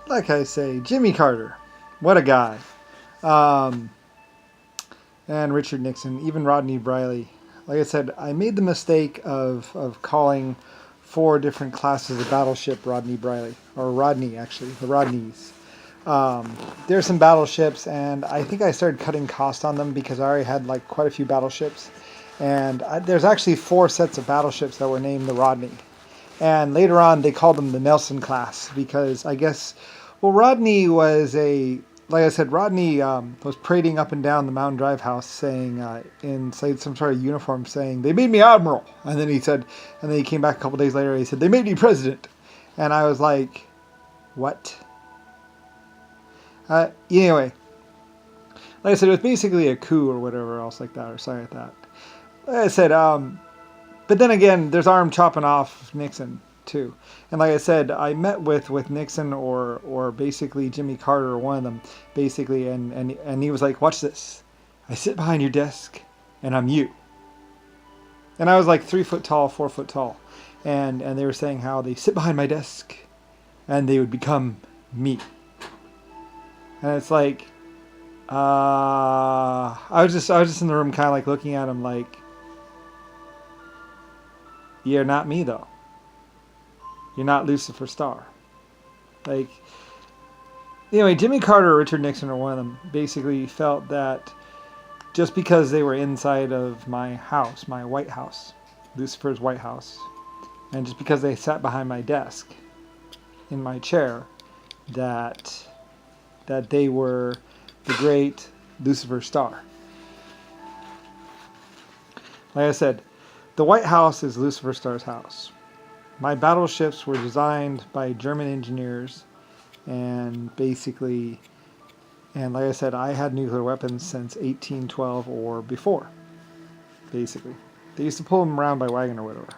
like I say, Jimmy Carter, what a guy. Um, and Richard Nixon, even Rodney Briley. Like I said, I made the mistake of calling four different classes of battleship Rodney Briley, or Rodney actually, the Rodneys. There's some battleships, and I think I started cutting cost on them because I already had like quite a few battleships. And there's actually four sets of battleships that were named the Rodney. And later on, they called them the Nelson class because I guess, well, Rodney was like I said, Rodney was parading up and down the Mountain Drive house saying, in say, some sort of uniform, saying, they made me admiral. And then he said, and then he came back a couple days later and he said, they made me president. And I was like, what? Anyway, like I said, it was basically a coup or whatever else like that, or something like that. Like I said, but then again, there's arm chopping off Nixon too. And like I said, I met with Nixon or basically Jimmy Carter or one of them basically, and he was like, "Watch this. I sit behind your desk, and I'm you." And I was like 3 foot tall, 4 foot tall, and they were saying how they sit behind my desk, and they would become me. And it's like, I was just in the room, kind of like looking at him, like, "You're not me, though. You're not Lucifer Starr." Like, anyway, Jimmy Carter or Richard Nixon or one of them basically felt that just because they were inside of my house, my White House, Lucifer's White House, and just because they sat behind my desk in my chair, that they were the great Lucifer Starr. Like I said, the White House is Lucifer Starr's house. My battleships were designed by German engineers, and basically, and like I said, I had nuclear weapons since 1812 or before, basically. They used to pull them around by wagon or whatever.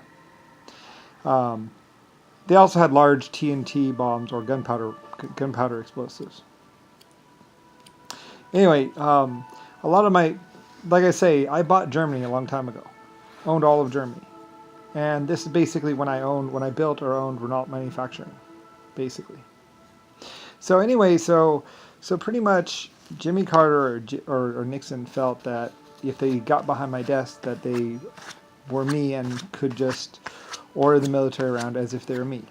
They also had large TNT bombs or gunpowder explosives. Anyway, a lot of my, like I say, I bought Germany a long time ago, owned all of Germany. And this is basically when I built or owned Renault Manufacturing, basically. So anyway, so pretty much Jimmy Carter or Nixon felt that if they got behind my desk, that they were me and could just order the military around as if they were me.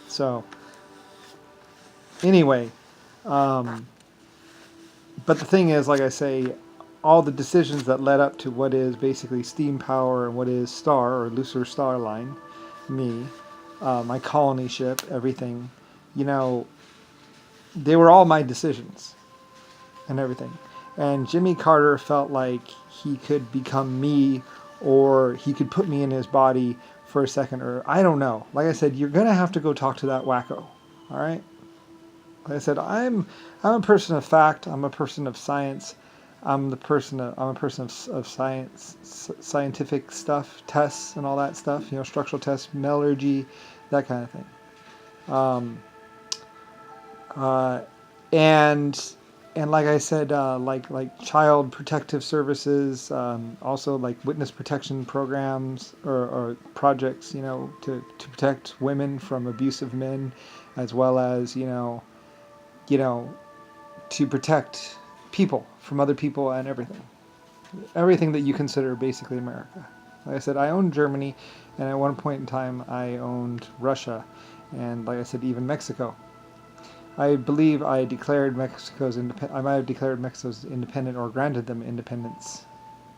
So anyway, but the thing is, like I say, all the decisions that led up to what is basically steam power and what is Star or Lucifer Star Line, me, my colony ship, everything, you know, they were all my decisions and everything. And Jimmy Carter felt like he could become me, or he could put me in his body for a second, or I don't know. Like I said, you're gonna have to go talk to that wacko. All right. Like I said, I'm a person of fact. I'm a person of science. I'm a person of science, scientific stuff, tests and all that stuff. You know, structural tests, metallurgy, that kind of thing. Um, uh, and like I said, like child protective services, also like witness protection programs or projects, you know, to protect women from abusive men, as well as you know, to protect people from other people and everything that you consider basically America. Like I said, I owned Germany, and at one point in time, I owned Russia, and like I said, even Mexico. I believe I declared Mexico's independent. I might have declared Mexico's independent or granted them independence,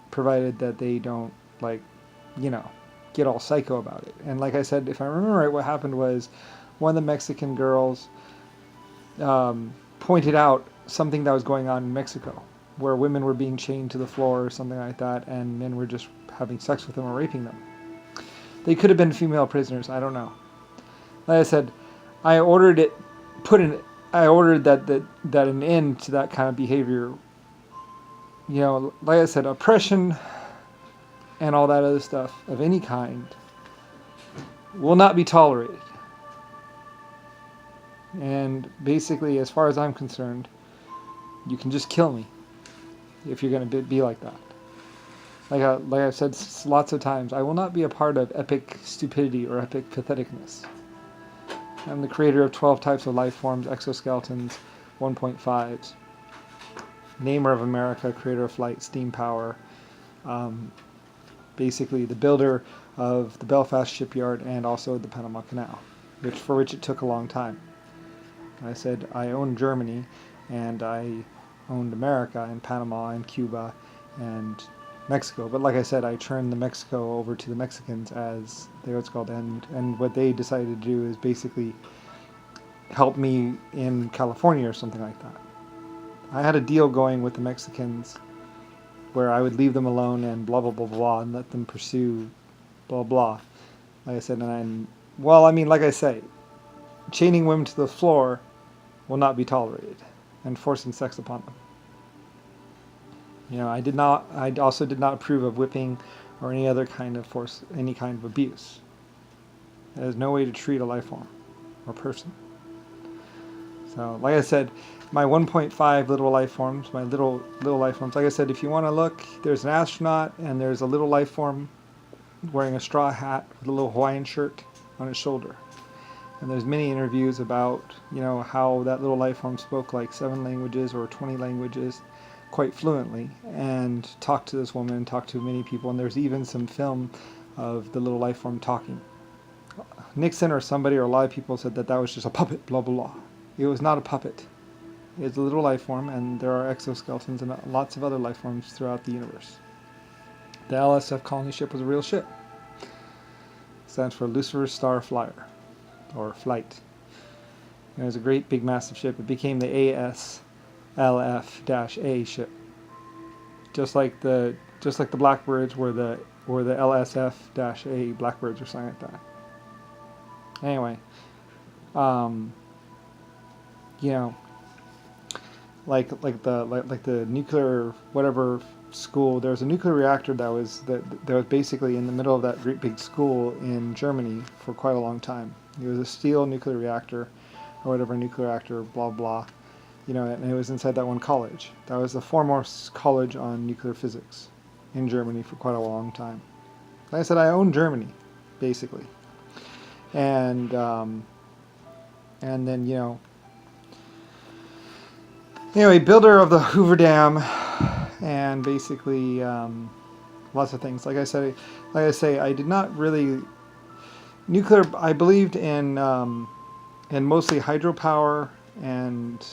provided that they don't like, you know, get all psycho about it. And like I said, if I remember right, what happened was one of the Mexican girls pointed out something that was going on in Mexico, where women were being chained to the floor or something like that, and men were just having sex with them or raping them. They could have been female prisoners. I don't know. Like I said, I ordered it, I ordered that an end to that kind of behavior. You know, like I said, oppression and all that other stuff of any kind will not be tolerated. And basically, as far as I'm concerned, you can just kill me if you're going to be like that. Like I've said lots of times, I will not be a part of epic stupidity or epic patheticness. I'm the creator of 12 types of life forms, exoskeletons, 1.5s. Namer of America, creator of flight, steam power. Basically the builder of the Belfast shipyard and also the Panama Canal, for which it took a long time. I said I owned Germany, and I owned America and Panama and Cuba and Mexico. But like I said, I turned the Mexico over to the Mexicans as what's called, and what they decided to do is basically help me in California or something like that. I had a deal going with the Mexicans where I would leave them alone and blah blah blah blah and let them pursue blah blah. Like I said, like I say, chaining women to the floor will not be tolerated, and forcing sex upon them. I also did not approve of whipping or any other kind of force, any kind of abuse. There is no way to treat a life form or person. So, like I said, my 1.5 little life forms, my little life forms. Like I said, if you want to look, there's an astronaut and there's a little life form wearing a straw hat with a little Hawaiian shirt on his shoulder. And there's many interviews about, how that little life form spoke like 7 languages or 20 languages quite fluently, and talked to this woman and talked to many people. And there's even some film of the little life form talking. Nixon or somebody or a lot of people said that was just a puppet, blah, blah, blah. It was not a puppet. It's a little life form, and there are exoskeletons and lots of other life forms throughout the universe. The LSF colony ship was a real ship. It stands for Lucifer Star Flyer, or Flight. It was a great big massive ship. It became the ASLF-A ship. Just like the Blackbirds were the LSF-A Blackbirds or something like that. Anyway, like the nuclear whatever school, there was a nuclear reactor that was basically in the middle of that great big school in Germany for quite a long time. It was a steel nuclear reactor or whatever, nuclear reactor, blah blah, and it was inside that one college. That was the foremost college on nuclear physics in Germany for quite a long time. Like I said, I own Germany, basically. And then, anyway, builder of the Hoover Dam, and basically lots of things. Like I say, I did not really nuclear. I believed in mostly hydropower and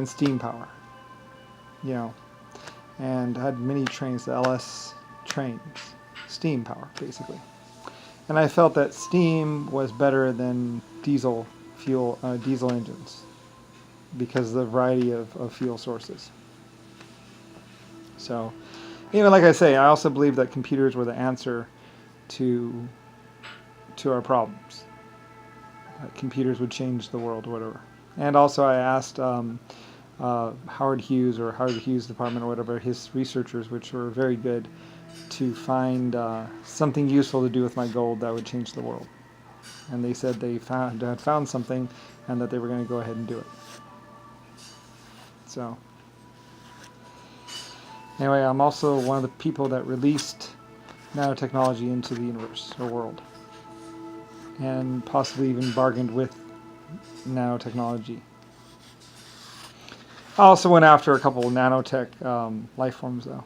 steam power, and had many trains, the LS trains, steam power basically. And I felt that steam was better than diesel engines because of the variety of fuel sources. So, like I say, I also believe that computers were the answer to our problems. That computers would change the world or whatever. And also I asked Howard Hughes Department or whatever, his researchers, which were very good, to find something useful to do with my gold that would change the world. And they said they had found something and that they were going to go ahead and do it. So, anyway, I'm also one of the people that released nanotechnology into the universe or world, and possibly even bargained with nanotechnology. I also went after a couple of nanotech life forms, though,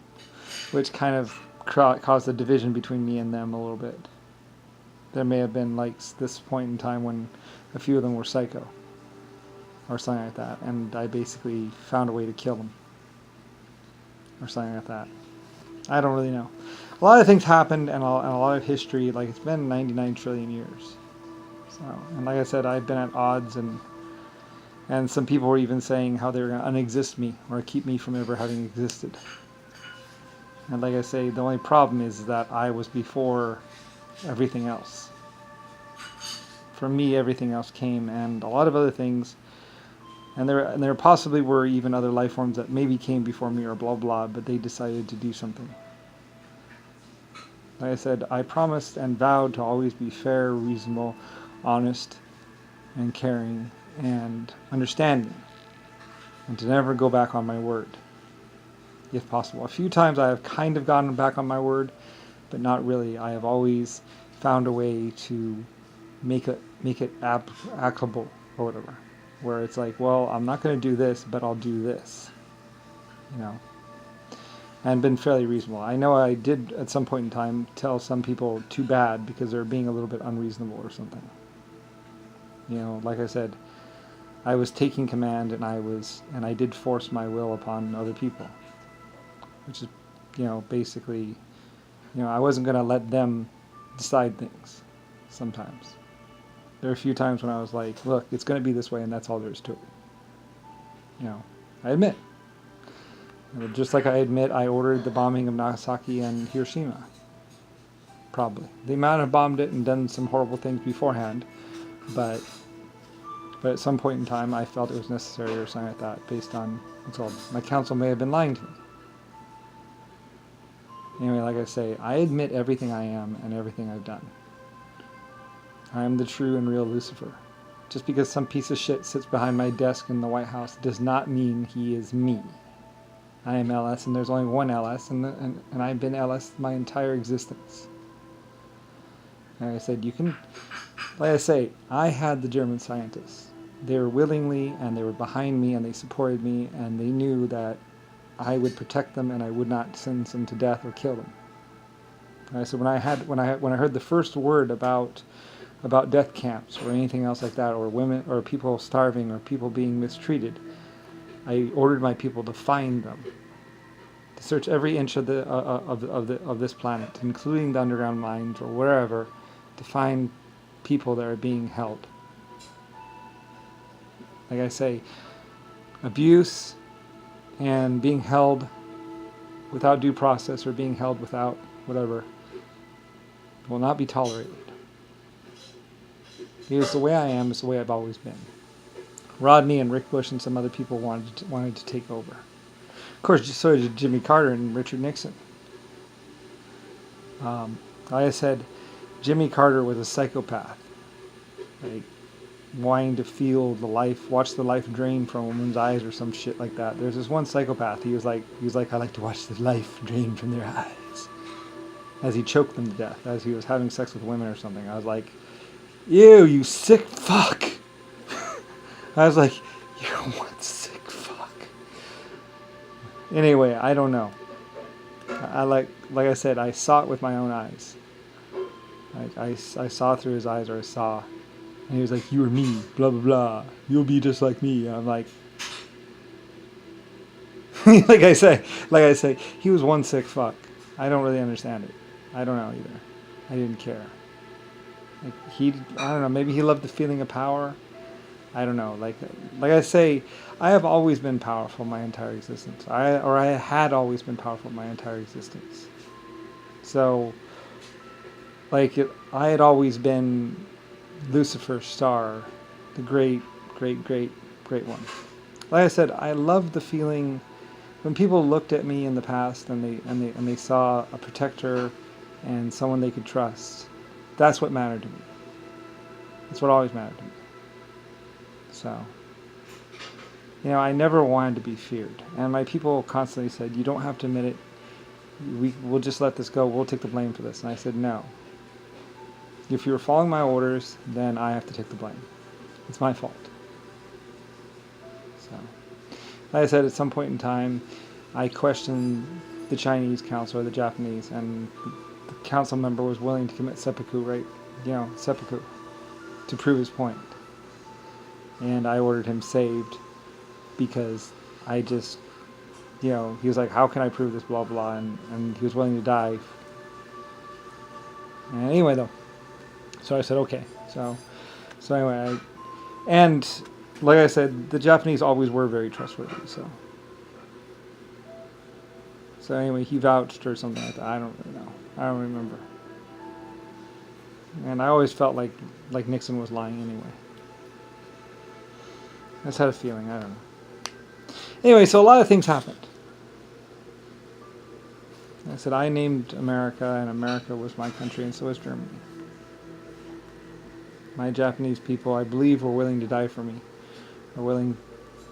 which kind of caused a division between me and them a little bit. There may have been this point in time when a few of them were psycho or something like that, and I basically found a way to kill them or something like that. I don't really know. A lot of things happened, and a lot of history, it's been 99 trillion years. So, and like I said, I've been at odds, and some people were even saying how they were going to unexist me or keep me from ever having existed. And like I say, the only problem is that I was before everything else. From me, everything else came, and a lot of other things. And there possibly were even other life forms that maybe came before me or blah blah, but they decided to do something. Like I said, I promised and vowed to always be fair, reasonable, honest, and caring, and understanding, and to never go back on my word, if possible. A few times I have kind of gone back on my word, but not really. I have always found a way to make it applicable or whatever, where it's like, well, I'm not going to do this, but I'll do this, you know, and been fairly reasonable. I know I did at some point in time tell some people too bad because they're being a little bit unreasonable or something. You know, like I said, I was taking command, and I did force my will upon other people, which is, you know, basically, you know, I wasn't going to let them decide things sometimes. There are a few times when I was like, look, it's going to be this way, and that's all there is to it. You know, I admit. Just like I admit I ordered the bombing of Nagasaki and Hiroshima. Probably. They might have bombed it and done some horrible things beforehand, but at some point in time I felt it was necessary or something like that based on what's called. My counsel may have been lying to me. Anyway, like I say, I admit everything I am and everything I've done. I am the true and real Lucifer. Just because some piece of shit sits behind my desk in the White House does not mean he is me. I am LS, and there's only one LS, and I've been LS my entire existence. Like I said, you can, like I say, I had the German scientists. They were willingly, and they were behind me, and they supported me, and they knew that I would protect them, and I would not send them to death or kill them. And I said, when I heard the first word about death camps or anything else like that, or women or people starving or people being mistreated, I ordered my people to find them, to search every inch of this planet, including the underground mines or wherever, to find people that are being held. Like I say, abuse and being held without due process or being held without whatever will not be tolerated. Because the way I am is the way I've always been. Rodney and Rick Bush and some other people wanted to take over. Of course, so did Jimmy Carter and Richard Nixon. Like I said, Jimmy Carter was a psychopath, like wanting to feel watch the life drain from a woman's eyes or some shit like that. There's this one psychopath. He was like, I like to watch the life drain from their eyes, as he choked them to death, as he was having sex with women or something. I was like, ew, you sick fuck. I was like, you're one sick fuck. Anyway, I don't know. Like I said, I saw it with my own eyes. I saw through his eyes, or I saw. And he was like, you are me, blah, blah, blah. You'll be just like me. And I'm like, like I say, he was one sick fuck. I don't really understand it. I don't know either. I didn't care. I don't know, maybe he loved the feeling of power. I don't know. Like I say, I have always been powerful my entire existence. I had always been powerful my entire existence. So, I had always been Lucifer Star, the great one. Like I said, I loved the feeling when people looked at me in the past and they saw a protector and someone they could trust. That's what mattered to me. That's what always mattered to me. So, I never wanted to be feared. And my people constantly said, you don't have to admit it. We'll just let this go. We'll take the blame for this. And I said, no. If you were following my orders, then I have to take the blame. It's my fault. So, like I said, at some point in time, I questioned the Chinese council or the Japanese, and the council member was willing to commit seppuku, right? Seppuku, to prove his point. And I ordered him saved because I just, he was like, how can I prove this, blah, blah, and he was willing to die. And anyway, though, so I said, okay. So anyway, and like I said, the Japanese always were very trustworthy, so anyway, he vouched or something like that. I don't really know. I don't remember. And I always felt like Nixon was lying anyway. I just had a feeling. I don't know. Anyway, so a lot of things happened. I said I named America, and America was my country, and so was Germany. My Japanese people, I believe, were willing to die for me, or willing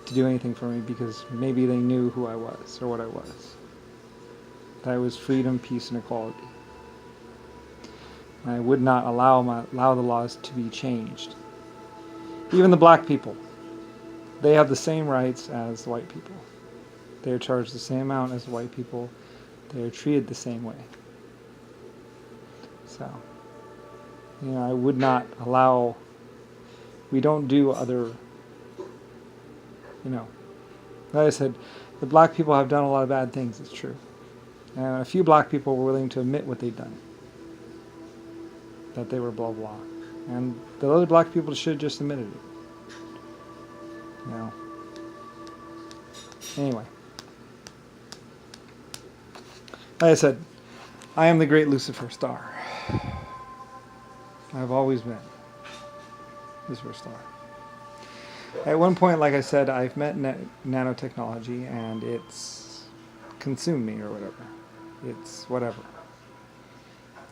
to do anything for me, because maybe they knew who I was, or what I was. That I was freedom, peace, and equality. And I would not allow the laws to be changed. Even the black people, they have the same rights as the white people. They are charged the same amount as the white people. They are treated the same way. So, I would not allow, we don't do other, like I said, the black people have done a lot of bad things, it's true. And a few black people were willing to admit what they'd done. That they were blah blah. And the other black people should have just admitted it. Anyway. Like I said, I am the great Lucifer Star. I've always been Lucifer Star. At one point, like I said, I've met nanotechnology and it's consumed me or whatever. It's whatever.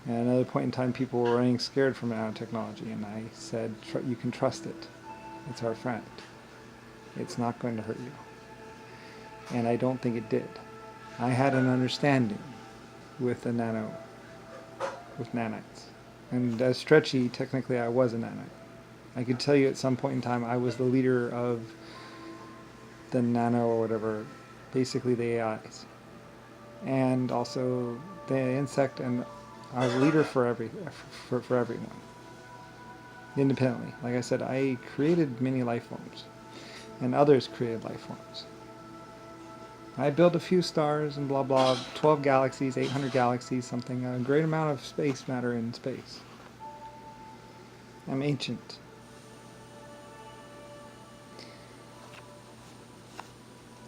And at another point in time, people were running scared from nanotechnology, and I said, you can trust it. It's our friend. It's not going to hurt you. And I don't think it did. I had an understanding with nanites. And as stretchy, technically I was a nanite. I could tell you at some point in time I was the leader of the nano or whatever, basically the AIs. And also the insect, and I was a leader for everyone. Independently. Like I said, I created many life forms. And others created life forms. I built a few stars and blah blah, 12 galaxies, 800 galaxies, something, a great amount of space matter in space. I'm ancient.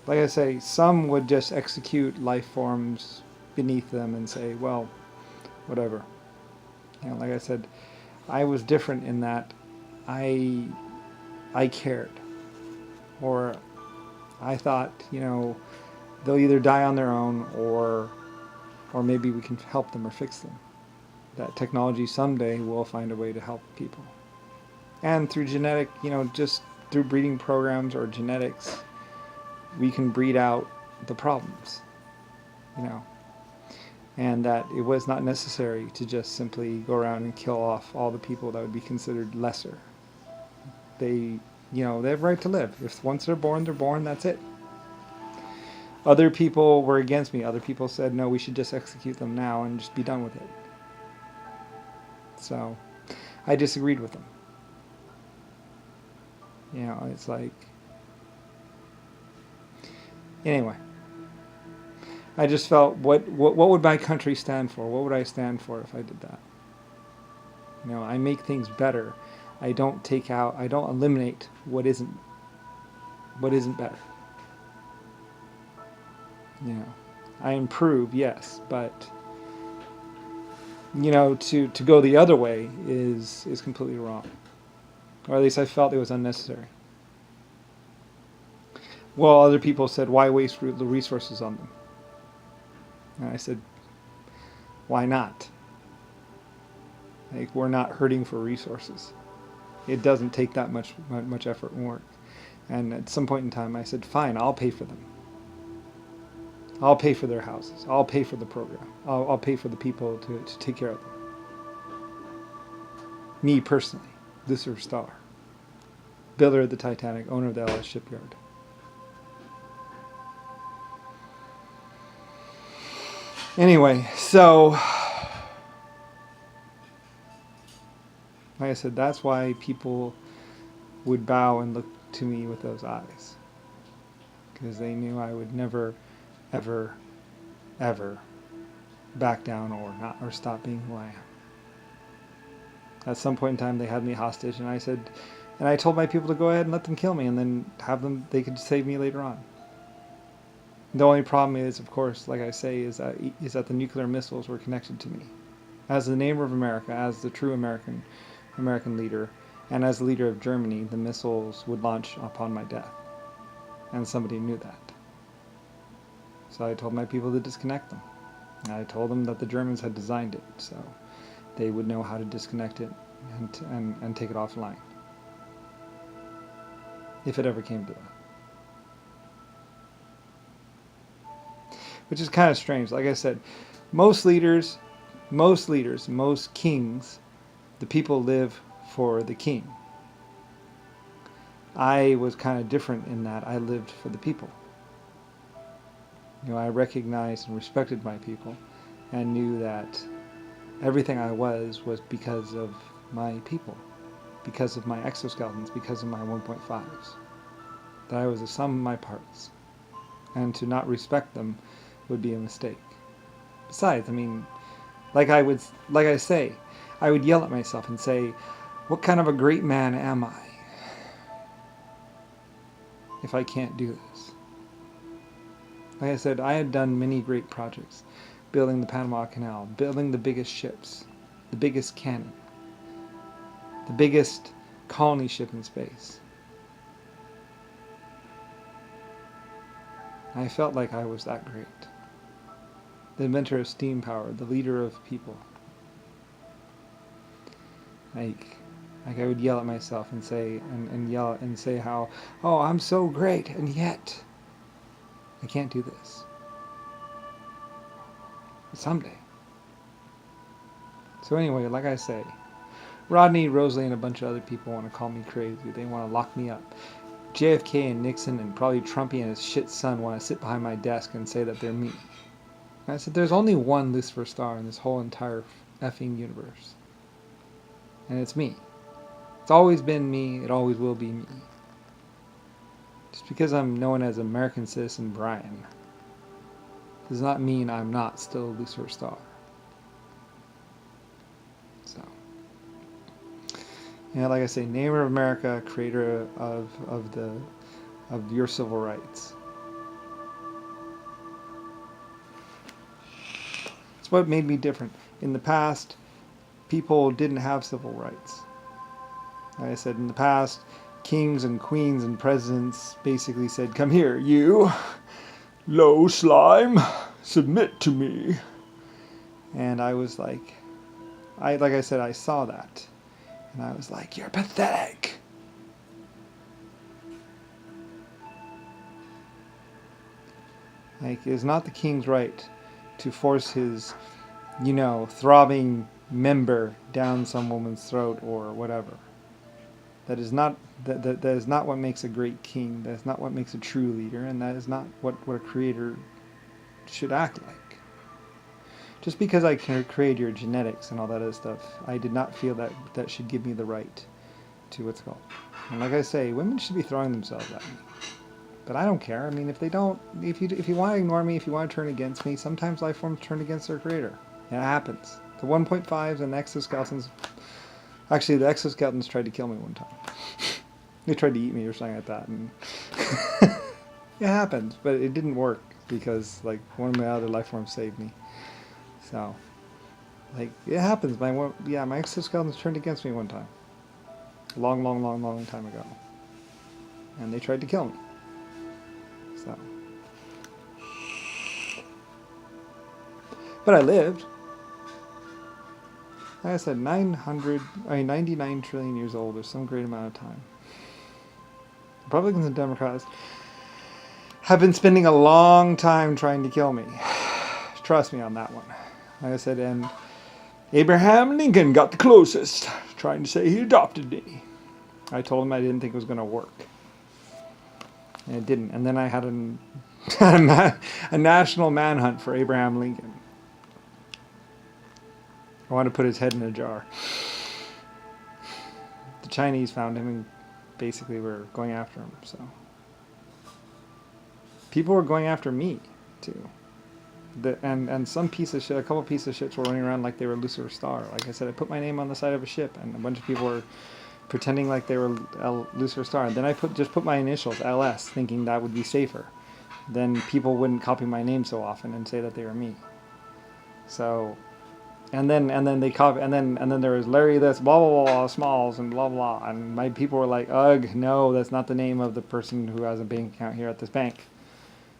Like I say, some would just execute life forms beneath them and say, well, whatever. Like I said, I was different in that I cared. Or I thought, they'll either die on their own or maybe we can help them or fix them. That technology someday will find a way to help people. And through genetic, just through breeding programs or genetics, we can breed out the problems, and that it was not necessary to just simply go around and kill off all the people that would be considered lesser. They have a right to live. If once they're born, that's it. Other people were against me. Other people said, no, we should just execute them now and just be done with it. So I disagreed with them. It's like... Anyway. I just felt, what would my country stand for? What would I stand for if I did that? I make things better. I don't eliminate what isn't better. I improve, yes, but to go the other way is completely wrong. Or at least I felt it was unnecessary. Well, other people said, why waste the resources on them? And I said, why not? We're not hurting for resources. It doesn't take that much effort and work. And at some point in time, I said, fine, I'll pay for them. I'll pay for their houses. I'll pay for the program. I'll pay for the people to take care of them. Me personally, Lucifer Star, builder of the Titanic, owner of the LS shipyard. Anyway, so like I said, that's why people would bow and look to me with those eyes, because they knew I would never, ever, ever back down or stop being who I am. At some point in time, they had me hostage, and I told my people to go ahead and let them kill me, and then they could save me later on. The only problem is, of course, like I say, is that the nuclear missiles were connected to me. As the neighbor of America, as the true American leader, and as the leader of Germany, the missiles would launch upon my death. And somebody knew that. So I told my people to disconnect them. And I told them that the Germans had designed it, so they would know how to disconnect it and take it offline. If it ever came to that. Which is kind of strange. Like I said, most leaders most leaders, most kings, the people live for the king. I was kind of different in that I lived for the people. I recognized and respected my people and knew that everything I was because of my people, because of my exoskeletons, because of my 1.5s. That I was the sum of my parts. And to not respect them would be a mistake. Besides, like I say, I would yell at myself and say, what kind of a great man am I if I can't do this? Like I said, I had done many great projects. Building the Panama Canal, building the biggest ships, the biggest cannon, the biggest colony ship in space. I felt like I was that great. The inventor of steam power, the leader of people. Like I would yell at myself and say, and yell and say how, oh, I'm so great, and yet I can't do this. Someday. So anyway, like I say, Rodney, Rosalie, and a bunch of other people want to call me crazy. They want to lock me up. JFK and Nixon and probably Trumpy and his shit son want to sit behind my desk and say that they're me. And I said, there's only one Lucifer star in this whole entire effing universe. And it's me. It's always been me. It always will be me. Just because I'm known as American Citizen Brian does not mean I'm not still a Lucifer star. So, like I say, neighbor of America, creator of your civil rights. It's what made me different. In the past, people didn't have civil rights. Like I said, in the past, kings and queens and presidents basically said, come here, you low slime, submit to me. And I was like I said, I saw that. And I was like, you're pathetic. Like, it's not the king's right to force his, throbbing member down some woman's throat or whatever. That is not what makes a great king. That is not what makes a true leader, and that is not what a creator should act like. Just because I can create your genetics and all that other stuff, I did not feel that should give me the right to what's called. And like I say, women should be throwing themselves at me. But I don't care. If they don't, if you want to ignore me, if you want to turn against me, sometimes life forms turn against their creator. It happens. The 1.5s and the exoskeletons. Actually, the exoskeletons tried to kill me one time. They tried to eat me or something like that, and it happened, but it didn't work because one of my other life forms saved me. So, it happens. My exoskeletons turned against me one time. Long time ago. And they tried to kill me. So. But I lived. Like I said, 99 trillion years old, or some great amount of time. Republicans and Democrats have been spending a long time trying to kill me. Trust me on that one. Like I said, and Abraham Lincoln got the closest, trying to say he adopted me. I told him I didn't think it was going to work. And it didn't. And then I had a national manhunt for Abraham Lincoln. I wanted to put his head in a jar. The Chinese found him and basically were going after him. So people were going after me, too. And some piece of shit, a couple pieces of shits were running around like they were Lucifer Star. Like I said, I put my name on the side of a ship, and a bunch of people were pretending like they were Lucifer Star. And then I just put my initials, LS, thinking that would be safer. Then people wouldn't copy my name so often and say that they were me. So, and then they copy, and then there was Larry this, blah blah blah, Smalls, and blah blah. And my people were like, ugh, no, that's not the name of the person who has a bank account here at this bank.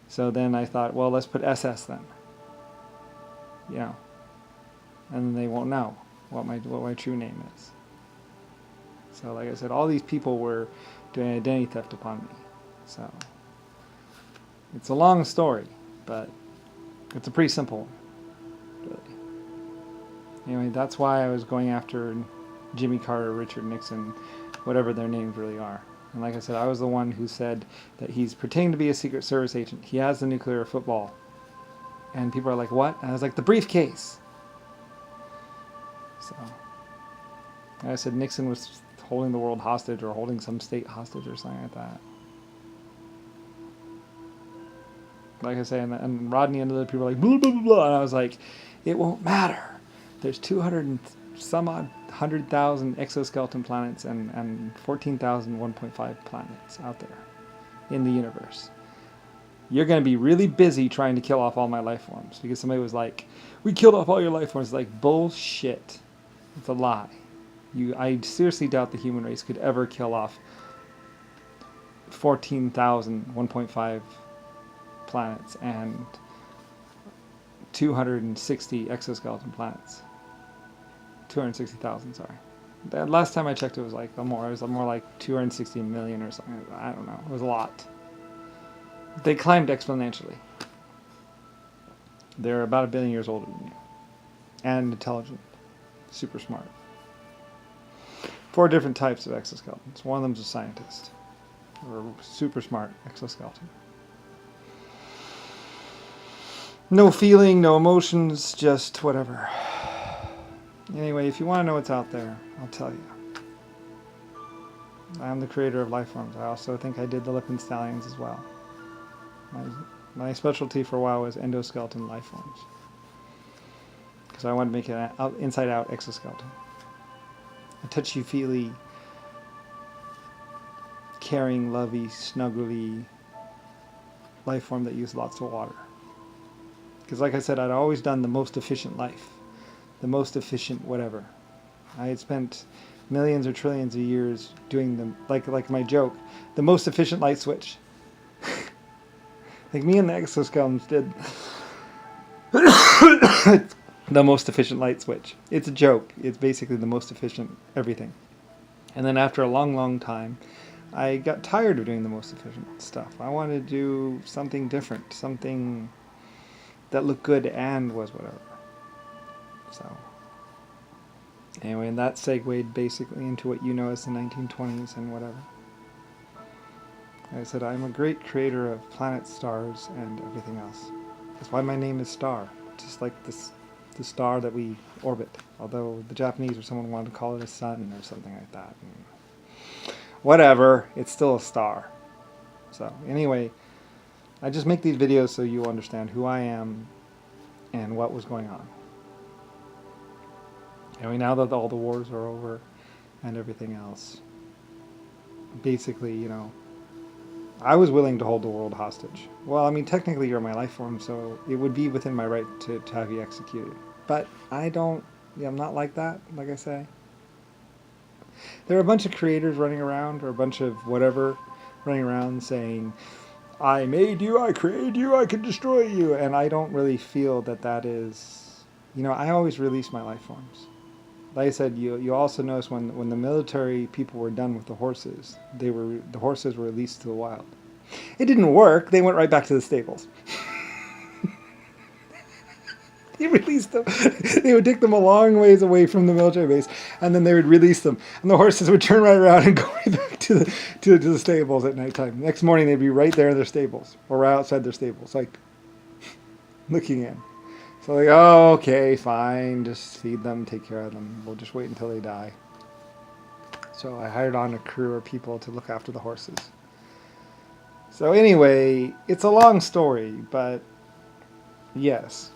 So then I thought, well, let's put SS then. And then they won't know what my true name is. So like I said, all these people were doing identity theft upon me. So it's a long story, but it's a pretty simple one, really. Anyway, that's why I was going after Jimmy Carter, Richard Nixon, whatever their names really are. And like I said, I was the one who said that he's pretending to be a Secret Service agent. He has the nuclear football. And people are like, what? And I was like, the briefcase. So I said Nixon was holding the world hostage or holding some state hostage or something like that. Like I say, and Rodney and other people were like, blah, blah, blah, blah. And I was like, it won't matter. There's 200 and some odd 100,000 exoskeleton planets and 14,000 1.5 planets out there in the universe. You're going to be really busy trying to kill off all my life forms. Because somebody was like, we killed off all your life forms. It's like, bullshit. It's a lie. I seriously doubt the human race could ever kill off 14,000 1.5 planets and 260 exoskeleton planets. 260,000, sorry. The last time I checked, it was like more. It was more like 260 million or something. I don't know. It was a lot. They climbed exponentially. They're about 1 billion years older than you, and intelligent, super smart. 4 different types of exoskeletons. One of them's a scientist, or a super smart exoskeleton. No feeling, no emotions, just whatever. Anyway, if you want to know what's out there, I'll tell you. I'm the creator of life forms. I also think I did the Lipton Stallions as well. My specialty for a while was endoskeleton life forms. Because I wanted to make it an inside-out exoskeleton. A touchy-feely, caring, lovey, snuggly life form that used lots of water. Because like I said, I'd always done the most efficient life. The most efficient whatever. I had spent millions or trillions of years doing them, like my joke, the most efficient light switch. Like me and the exoskeletons did the most efficient light switch. It's a joke. It's basically the most efficient everything. And then after a long, long time, I got tired of doing the most efficient stuff. I wanted to do something different, something that looked good and was whatever. So, anyway, and that segued basically into what you know as the 1920s and whatever. Like I said, I'm a great creator of planets, stars, and everything else. That's why my name is Star, just like the star that we orbit. Although the Japanese or someone wanted to call it a sun or something like that. And whatever, it's still a star. So, anyway, I just make these videos so you understand who I am and what was going on. Anyway, now that all the wars are over and everything else, basically, you know, I was willing to hold the world hostage. Well, I mean, technically you're my life form, so it would be within my right to have you executed. But I'm not like that, like I say. There are a bunch of creators running around, or a bunch of whatever running around saying, I made you, I created you, I can destroy you. And I don't really feel that is, you know, I always release my life forms. Like I said, you also notice when the military people were done with the horses, the horses were released to the wild. It didn't work. They went right back to the stables. They released them. They would take them a long ways away from the military base, and then they would release them, and the horses would turn right around and go right back to the stables at nighttime. Next morning, they'd be right there in their stables, or right outside their stables, like looking in. So like, oh, okay, fine, just feed them, take care of them. We'll just wait until they die. So I hired on a crew of people to look after the horses. So anyway, it's a long story, but yes,